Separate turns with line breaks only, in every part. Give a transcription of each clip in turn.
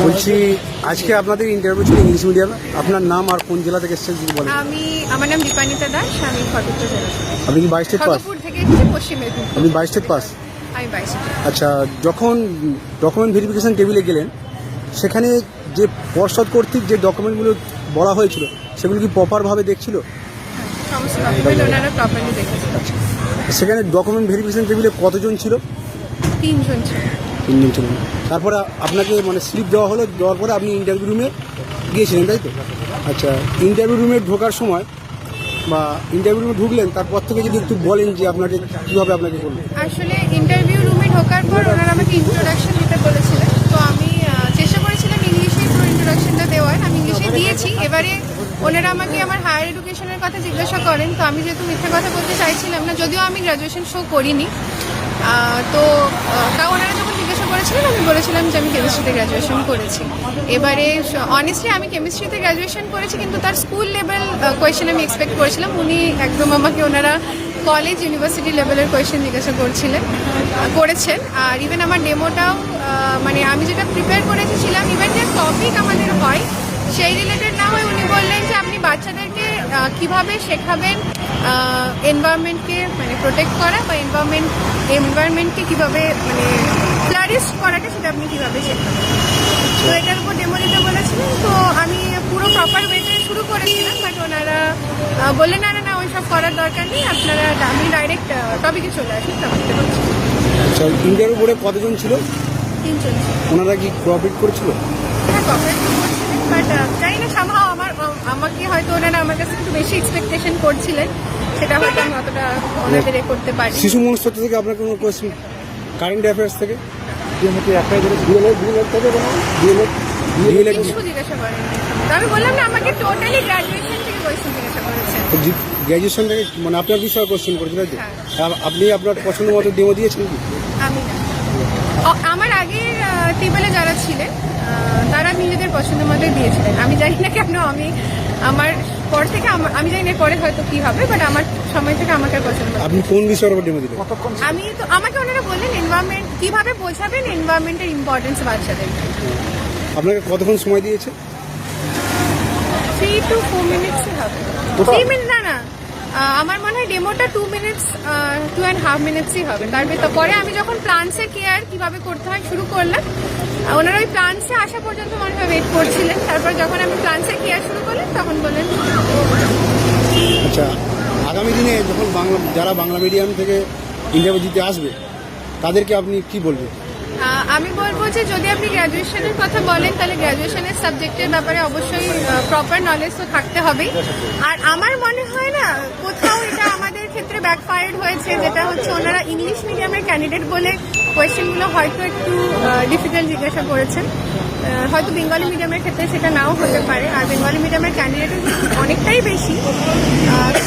বলছি আজকে আপনাদের ইন্টারভিউ ছিল ইংলিশ মিডিয়ামে, আপনার নাম আর কোন জেলা থেকে এসেছেন যদি বলেন।
আমার নাম দীপানিতা দাস, আমি খড়গপুর জেলা
আপনি কি 22 স্টেট পাস?
খড়গপুর থেকে এসেছি, পশ্চিম মেদিনীপুর।
আপনি 22 স্টেট পাস?
আমি 22।
আচ্ছা, যখন ডকুমেন্ট ভেরিফিকেশন টেবিলে গেলেন সেখানে যে পর্ষদ কর্তৃক যে ডকুমেন্টগুলো বলা হয়েছিল সেগুলো কি প্রপারভাবে দেখছিল?
সমস্ত ডকুমেন্ট ওনারা প্রপারলি দেখেছে।
সেখানে ডকুমেন্ট ভেরিফিকেশন টেবিলে কতজন ছিল?
3 জন ছিল।
3 জন ছিল। তারপরে আপনাকে মানে স্লিপ দেওয়া হলো, দেওয়ার পরে আপনি ইন্টারভিউ রুমে গিয়েছিলেন, তাই তো? আচ্ছা, ইন্টারভিউ রুমে ঢোকার সময় বা ইন্টারভিউ রুমে ঢুকলেন তারপর থেকে যদি একটু বলেন যে আপনাকে কীভাবে আপনাকে বললেন।
আসলে ইন্টারভিউ রুমে ঢোকার পর ওনারা আমাকে ইন্ট্রোডাকশন দিতে বলেছিলেন, তো আমি চেষ্টা করেছিলাম ইংলিশে পুরো ইন্ট্রোডাকশনটা দেওয়ার। আমি ইংলিশে দিয়েছি। এবারে ওনারা আমাকে আমার হায়ার এডুকেশনের কথা জিজ্ঞাসা করেন, তো আমি যেহেতু মিথ্যা কথা বলতে চাইছিলাম না, যদিও আমি গ্র্যাজুয়েশন শো করিনি, তো তাও ওনারা যখন জিজ্ঞাসা করেছিলেন আমি বলেছিলাম যে আমি কেমিস্ট্রিতে গ্র্যাজুয়েশন করেছি। এবারে অনেস্টলি আমি কেমিস্ট্রিতে গ্র্যাজুয়েশন করেছি, কিন্তু তার স্কুল লেভেল কোয়েশ্চেন আমি এক্সপেক্ট করেছিলাম। উনি একদম আমাকে ওনারা কলেজ ইউনিভার্সিটি লেভেলের কোয়েশ্চেন জিজ্ঞাসা করেছেন। আর ইভেন আমার ডেমোটাও মানে আমি যেটা প্রিপেয়ার করেছিলাম, ইভেন যে টপিক আমাদের হয় সেই রিলেটেড না হয়ে উনি বললেন যে আপনি বাচ্চাদেরকে কিভাবে শেখাবেন এনভায়রনমেন্টকে মানে প্রোটেক্ট করা বা এনভায়রনমেন্টকে কীভাবে মানে ফ্লারিশ করাটা, সেটা আপনি কীভাবে শেখাবেন। তো এটার উপর ডেমো দিতে বলেছিলেন। তো আমি পুরো প্রপার ওয়েতে শুরু করেছিলাম, বাট ওনারা বললেন না না না ওইসব করার দরকার নেই, আপনারা আমি ডাইরেক্ট টপিকে চলে আসি। টপিকটা বলছি।
আচ্ছা, ইন্টারভিউ বোর্ডে কতজন ছিল?
3 জন ছিল।
ওনারা কি কোঅপারেট করেছিল?
হ্যাঁ, কোঅপারেট করছিলেন, বাট জানি না সামহাও আমাকে হয়তো ওনারা আমার কাছে একটু বেশি এক্সপেকটেশন করছিলেন, সেটা হয়তো আমি অতটা ওনাদের করতে পারি।
শিশু মনস্তত্ব থেকে আপনার কোনো কোয়েশ্চেন, কারেন্ট অ্যাফেয়ার্স থেকে
কিছু জিজ্ঞাসা করেন। আমি বললাম না, আমাকে টোটালি গ্র্যাজুয়েশন থেকে কোয়েশ্চেন জিজ্ঞাসা করেছেন।
গ্র্যাজুয়েশন থেকে মানে আপনার বিষয়ে কোয়েশ্চেন করেছেন, তাই তো?
হ্যাঁ।
আপনি আপনার পছন্দ মতো ডেমো দিয়েছেন কি?
আমি না, আমার আগের টেবিলে যারা ছিলেন তারা নিজেদের পছন্দ মতোই দিয়েছিলেন। আমি জানি না কেন, আমার পর থেকে আমি জানি না পরে হয়তো কি হবে, বাট আমার সময় থেকে আমাকে পছন্দ।
আপনি কোন বিষয়ের উপর ডেমো দিলেন?
আমি তো আমাকে ওনারা বললেন এনভায়রনমেন্ট কিভাবে বোঝাবেন, এনভায়রনমেন্টের ইম্পর্টেন্স বাচ্চাদের।
আপনাকে কতক্ষণ সময় দিয়েছে?
3 to 4 মিনিটস হবে। 3 মিনিট না, আমার মনে হয় ডেমোটা 2 মিনিটস 2.5 মিনিটসই হবে। তারপরে আমি যখন প্লান্টসের কেয়ার কিভাবে করতে হয় শুরু করলাম, ওনারা ওই প্লান্টসে আসা পর্যন্ত মনে হয় ওয়েট করছিলেন। তারপর যখন আমি প্লান্টসের কেয়ার শুরু করলাম তখন বললেন।
আচ্ছা, আগামী দিনে যখন যারা বাংলা মিডিয়াম থেকে ইন্টারভিউ দিতে আসবে তাদেরকে আপনি কি বলবেন?
আমি বলবো যে যদি আপনি গ্র্যাজুয়েশনের কথা বলেন তাহলে গ্র্যাজুয়েশনের সাবজেক্টের ব্যাপারে অবশ্যই প্রপার নলেজ তো থাকতে হবেই। আর আমার মনে হয় না কোথাও এটা আমাদের ক্ষেত্রে ব্যাকফায়ার্ড হয়েছে, যেটা হচ্ছে ওনারা ইংলিশ মিডিয়ামের ক্যান্ডিডেট বলে কোয়েশ্চেনগুলো হয়তো একটু ডিফিকাল্ট জিজ্ঞাসা করেছেন। হয়তো বেঙ্গলি মিডিয়ামের ক্ষেত্রে সেটা নাও হতে পারে, আর বেঙ্গলি মিডিয়ামের ক্যান্ডিডেট অনেকটাই বেশি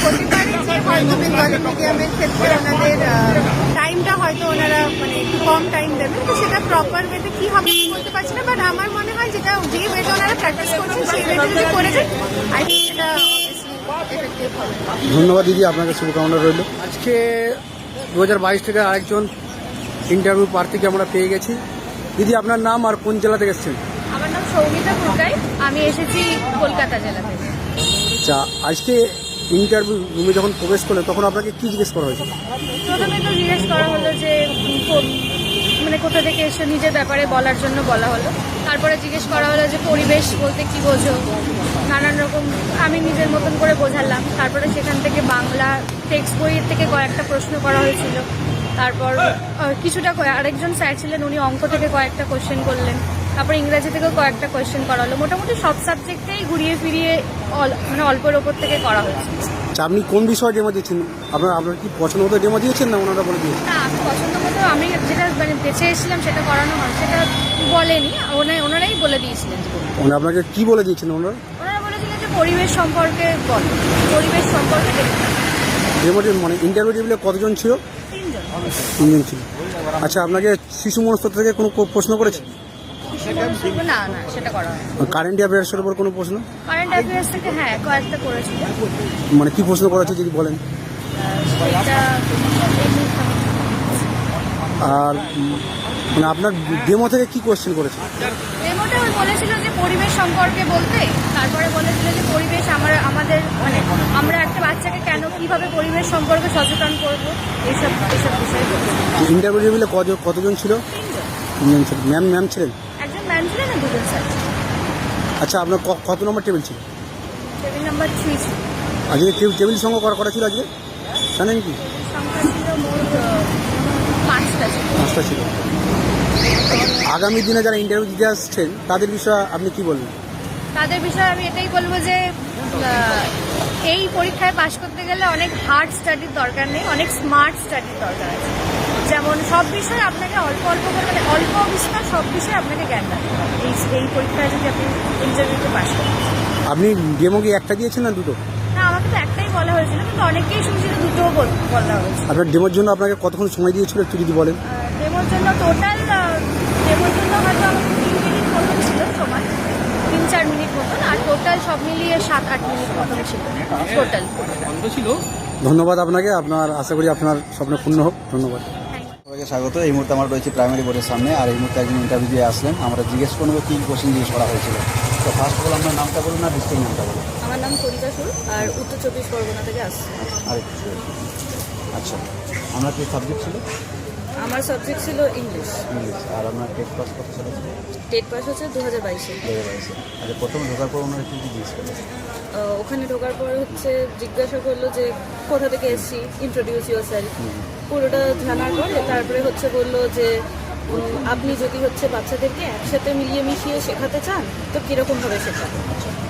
হতে পারে যে হয়তো বেঙ্গলি মিডিয়ামের ক্ষেত্রে ওনাদের টাইমটা হয়তো ওনারা মানে একটু কম টাইম দেবেন, তো সেটা প্রপার ওয়েতে কী হবে বলতে পারছি না। বাট আমার মনে হয় যেটা যে ওয়েতে ওনারা প্র্যাকটিস করছেন সেই ওয়েতে যদি করে যান, আই থিঙ্ক সেটা এফেক্টিভ হবে।
ধন্যবাদ দিদি, আপনাকে শুভকামনা রইল। আজকে 2022 থেকে আরেকজন ইন্টারভিউ প্রার্থীকে আমরা পেয়ে গেছি। দিদি, আপনার নাম আর কোন জেলা থেকে এসেছেন?
আমার নাম সৌমিতা পুরকাই, আমি এসেছি কলকাতা জেলা থেকে।
আচ্ছা, আজকে ইন্টারভিউ রুমে যখন প্রবেশ করলেন তখন আপনাকে কি জিজ্ঞেস করা হয়েছে?
প্রথমে তো জিজ্ঞেস করা হলো যে মানে কোথা থেকে এসে নিজের ব্যাপারে বলার জন্য বলা হলো। তারপরে জিজ্ঞেস করা হলো যে পরিবেশ বলতে কি বোঝো, নানান রকম আমি নিজের মতন করে বোঝালাম। তারপরে সেখান থেকে বাংলা টেক্সট বইয়ের থেকে কয়েকটা প্রশ্ন করা হয়েছিল। তারপর কিছুটা আরেকজন স্যার ছিলেন, উনি অঙ্ক থেকে কয়েকটা কোয়েশ্চেন করলেন। তারপর ইংরাজি থেকেও কয়েকটা কোয়েশ্চেন করা হলো। মোটামুটি সব সাবজেক্টেই ঘুরিয়ে ফিরিয়ে মানে অল্পের ওপর থেকে করা হয়েছে।
আচ্ছা, আপনি কোন বিষয়ে ডেমো দিয়েছেন? আপনার কি পছন্দ মতো ডেমো দিয়েছেন না ওনারা বলে দিয়েছেন?
না, আমি পছন্দ মতো আমি যেটা মানে বেছে এসেছিলাম সেটা করানো হয়, সেটা বলেনি, ওনারাই বলে দিয়েছিলেন।
আপনাকে কি বলে দিয়েছেন ওনারা?
ওনারা বলেছিলেন যে পরিবেশ সম্পর্কে বলো, পরিবেশ সম্পর্কে
ডেমো মানে ইন্টারভিউ টেবিলে কতজন ছিল?
3 জন
ছিল। আচ্ছা, আপনাকে শিশু মনস্তত্ব থেকে কোনো প্রশ্ন করেছে?
না না, সেটা করা হয়।
কারেন্ট অ্যাফেয়ার্সের উপর কোনো প্রশ্ন?
কারেন্ট অ্যাফেয়ার্স থেকে হ্যাঁ কয়েকটা করেছিল।
মানে কি প্রশ্ন করেছে যদি বলেন?
সেটা
আর মানে আপনার ডেমো থেকে কি কোয়েশ্চেন করেছে?
ডেমোটা ওই বলেছিল যে পরিবেশ সম্পর্কে বলতে, তারপরে বলেছিল যে পরিবেশ আমাদের মানে আমরা একটা বাচ্চাকে কেন কিভাবে পরিবেশ সম্পর্কে সচেতন করব, এইসব বিষয়ে বলেছিল।
ইন্টারভিউ টেবিলে কতজন ছিল? তিনজন ছিল। ম্যাম ছিলেন?
একজন ম্যাম ছিলেন আর দুজন স্যার।
আচ্ছা, আপনার কত নম্বর টেবিল ছিল?
টেবিল নাম্বার 3 ছিল।
আজকে টেবিল সংখ্যা করা ছিল আজকে, জানেন কি?
সংখ্যা ছিল মোট 5টা ছিল।
5টা ছিল। আগামী দিনে যারা ইন্টারভিউ দিতে আসছেন তাদের বিষয়ে আপনি কি বলবেন?
তাদের বিষয়ে আমি এটাই বলবো যে এই পরীক্ষায় পাশ করতে গেলে অনেক হার্ড স্টাডির দরকার নেই, অনেক স্মার্ট স্টাডির দরকার আছে। যেমন সব বিষয়ে আপনাকে অল্প অল্প করে মানে অল্প বিস্তর সব বিষয়ে আপনাকে জ্ঞান রাখতে হবে এই পরীক্ষায় যদি আপনি ইন্টারভিউতে পাশ করেন।
আপনি ডেমো কি একটা দিয়েছেন না দুটো?
না, আমাকে তো একটাই বলা হয়েছিল, কিন্তু অনেকেই শুনছি যে দুটোও বলা হয়েছে।
আপনার ডেমোর জন্য আপনাকে কতক্ষণ সময় দিয়েছিল একটু যদি বলেন?
ডেমোর জন্য হয়তো আমাকে 3 মিনিট মতন ছিল সময়, 3-4 মিনিট মতন, আর টোটাল সব মিলিয়ে 7-8 মিনিট মতন ছিল টোটাল।
ধন্যবাদ আপনাকে। আপনার আশা করি আপনার স্বপ্ন পূর্ণ হোক। ধন্যবাদ।
সবাইকে স্বাগত। এই মুহূর্তে আমরা রয়েছি প্রাইমারি বোর্ডের সামনে, আর এই মুহূর্তে একজন ইন্টারভিউ দিয়ে আসলেন। আমরা জিজ্ঞেস করবো কী কোশ্চেন জিজ্ঞেস করা হয়েছিল। তো ফার্স্ট অফ অল আপনার নামটা বলুন, না ডিস্ট্রিক্ট নামটা বলুন।
আমার নাম করিতা সুর, আর উত্তর 24 পরগনা থেকে আসছি।
আরেকটু আচ্ছা, আপনার কী সাবজেক্ট ছিল?
আমার সাবজেক্ট ছিল ইংলিশ।
ইংলিশ। আর আপনার টেস্ট পাস কত ছিল?
টেট পাস হচ্ছে 2022-এ।
আচ্ছা, প্রথমে ঢোকার পর ওনারা কী কী জিজ্ঞেস করলেন?
ওখানে ঢোকার পর হচ্ছে জিজ্ঞাসা করলো যে কোথা থেকে এসেছি, ইন্ট্রোডিউস ইউর সেলফ, পুরোটা জানার পরে তারপরে হচ্ছে বললো যে আপনি যদি হচ্ছে বাচ্চাদেরকে একসাথে মিলিয়ে মিশিয়ে শেখাতে চান তো কীরকমভাবে শেখাবেন,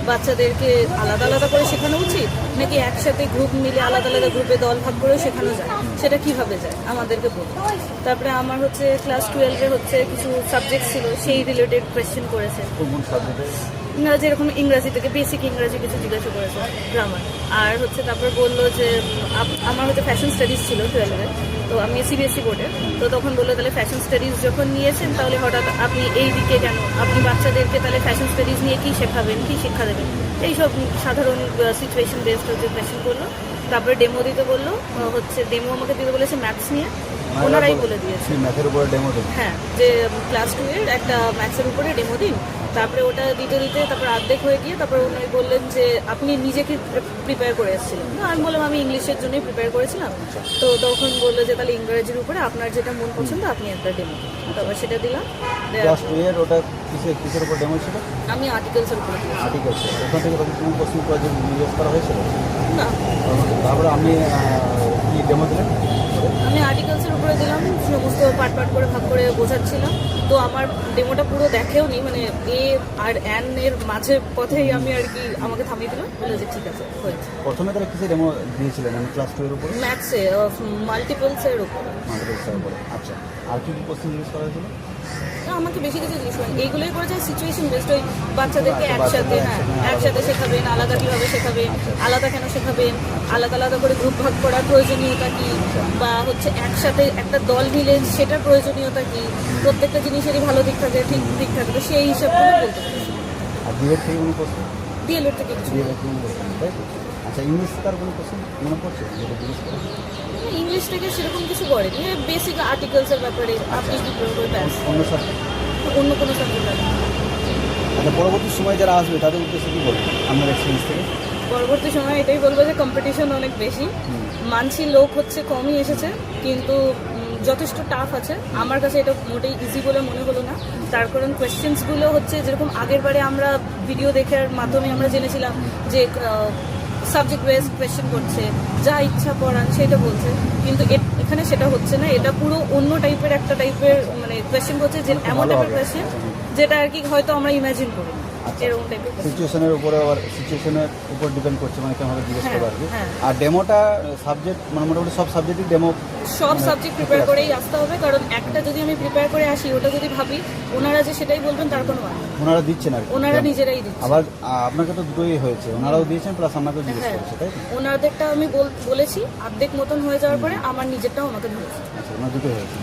বাচ্চাদেরকে আলাদা আলাদা করে শেখানো উচিত নাকি একসাথে গ্রুপ মিলে আলাদা আলাদা গ্রুপে দল ভাগ করে শেখানো যায়, সেটা কিভাবে যায় আমাদেরকে বলুন। তারপরে আমার হচ্ছে ক্লাস 12-এ হচ্ছে কিছু সাবজেক্ট ছিল, সেই রিলেটেড কোয়েশ্চেন করেছে।
কোন সাবজেক্টে?
যেরকম ইংরাজি থেকে বেসিক ইংরাজি কিছু জিজ্ঞাসা করেছে, গ্রামার। আর হচ্ছে তারপর বললো যে আমার হচ্ছে ফ্যাশন স্টাডিজ ছিল 12-এ, তো আমি সিবিএসসি বোর্ডে, তো তখন বললো তাহলে ফ্যাশন স্টাডিজ যখন নিয়েছেন তাহলে হঠাৎ আপনি এই দিকে কেন, আপনি বাচ্চাদেরকে তাহলে ফ্যাশন স্টাডিজ নিয়ে কী শেখাবেন, কী শিক্ষা দেবেন, এইসব সাধারণ সিচুয়েশন বেসড হচ্ছে কোয়েশ্চেন করলো। তারপরে ডেমো দিতে বললো, হচ্ছে ডেমো আমাকে দিতে বলেছে ম্যাথস নিয়ে, ওনারাই বলে দিয়েছে।
ম্যাথের উপরে ডেমো দেন?
হ্যাঁ, যে ক্লাস 2-এর একটা ম্যাথসের উপরে ডেমো দিন। তারপরে ওটা দিতে দিতে তারপর অর্ধেক হয়ে গিয়ে তারপর উনি বললেন যে আপনি নিজেকে প্রিপেয়ার করে এসেছিলেন। আমি বললাম আমি ইংলিশের জন্যই প্রিপেয়ার করেছিলাম। তো তখন বললো যে তাহলে ইংরেজির উপরে আপনার যেটা মন পছন্দ আপনি একটা ডেমো, তারপর সেটা দিলাম।
ক্লাস 2-এর ওটা কিসের উপর ডেমো ছিল?
আমি আর্টিকেলসের উপরে দিয়েছি।
আর্টিকেলস। ওখান থেকে তখন কোনো কোশ্চেন জিজ্ঞেস করা হয়েছিল
না,
তারপরে আমি কি ডেমো দিলেন?
আমি আর্টিকেলসের উপরে দিলাম, সমস্ত পার্ট পার্ট করে ভাগ করে বোঝাচ্ছিলাম। তো আমার ডেমোটা পুরো দেখেও নি, মানে এ আর অ্যান এর মাঝে পথেই আমি আর কি আমাকে থামিয়ে দিলাম, বলে যে ঠিক আছে হয়েছে।
প্রথমে তাহলে কিসে ডেমো দিয়েছিলেন? আমি ক্লাস 2-এর উপরে
ম্যাথসে মাল্টিপলসের উপরে।
মাল্টিপল উপরে। আচ্ছা, আর কি কি কোশ্চেন জিজ্ঞেস করা হয়েছিল?
না, আমাকে বেশি কিছু জিনিস করেন, এইগুলোই করে যায় সিচুয়েশন বেসড, ওই বাচ্চাদেরকে একসাথে, হ্যাঁ একসাথে শেখাবেন, আলাদা কীভাবে শেখাবেন, আলাদা কেন শেখাবেন, আলাদা আলাদা করে গ্রুপ ভাগ করার প্রয়োজনীয়তা কী, বা হচ্ছে একসাথে একটা দল মিলে সেটার প্রয়োজনীয়তা কী, প্রত্যেকটা জিনিসেরই ভালো দিক থাকে ঠিক দিক থাকে, তো সেই হিসাবগুলো বলতে পারি।
আর ডিএড থেকে কোনো কোশ্চেন?
ডিএলএড থেকে কিছু
ডিএড থেকে কোনো কোশ্চেন, তাই তো? আচ্ছা, ইংলিশ তার কোনো কোশ্চেন মনে পড়ছে যেটা জিজ্ঞেস করা?
ইংলিশ থেকে সেরকম কিছু করেনি, বেসিক আর্টিকেলসের ব্যাপারে আপনি কী করবেন ব্যাস,
অন্য সাবজেক্ট?
অন্য কোনো সাবজেক্ট।
আচ্ছা, পরবর্তী সময় যারা আসবে তাদের উদ্দেশ্যে কী বলবেন আপনার এক্সপিরিয়েন্স থেকে?
পরবর্তী সময় এটাই বলবো যে কম্পিটিশন অনেক বেশি, মানছি লোক হচ্ছে কমই এসেছে, কিন্তু যথেষ্ট টাফ আছে। আমার কাছে এটা মোটেই ইজি বলে মনে হলো না, তার কারণ কোয়েশ্চেন্সগুলো হচ্ছে যেরকম আগের বারে আমরা ভিডিও দেখার মাধ্যমে আমরা জেনেছিলাম যে সাবজেক্ট ওয়াইজ কোয়েশ্চেন করছে, যা ইচ্ছা পড়ান সেটা বলছে, কিন্তু এখানে সেটা হচ্ছে না। এটা পুরো অন্য টাইপের একটা টাইপের মানে কোয়েশ্চেন করছে, যে এমন টাইপের কোয়েশ্চেন যেটা আর কি হয়তো আমরা ইমাজিন করি এরকম টাইপের।
সিচুয়েশনের উপরে, আবার সিচুয়েশনের উপর ডিপেন্ড করছে, মানে কেমন জিজ্ঞেস করবো আর কি।
হ্যাঁ।
আর ডেমোটা সাবজেক্ট মানে মোটামুটি সব সাবজেক্টই ডেমো,
সব সাবজেক্ট প্রিপেয়ার করেই আসতে হবে, কারণ একটা যদি আমি প্রিপেয়ার করে আসি ওটা যদি ভাবি ওনারা যে সেটাই বলবেন তার কোনো মানে নেই।
ওনারা দিচ্ছেন আর কি,
ওনারা নিজেরাই দিচ্ছেন।
আবার আপনাকে তো দুটোই হয়েছে, ওনারাও দিয়েছেন প্লাস আপনাকেও জিজ্ঞেস
হ্যাঁ,
করেছে, তাই তো?
ওনাদেরটা আমি বলেছি, অর্ধেক মতন হয়ে যাওয়ার পরে আমার নিজেরটাও আমাকে ধরেছে।
আচ্ছা, ওনার দুটোই হয়েছে।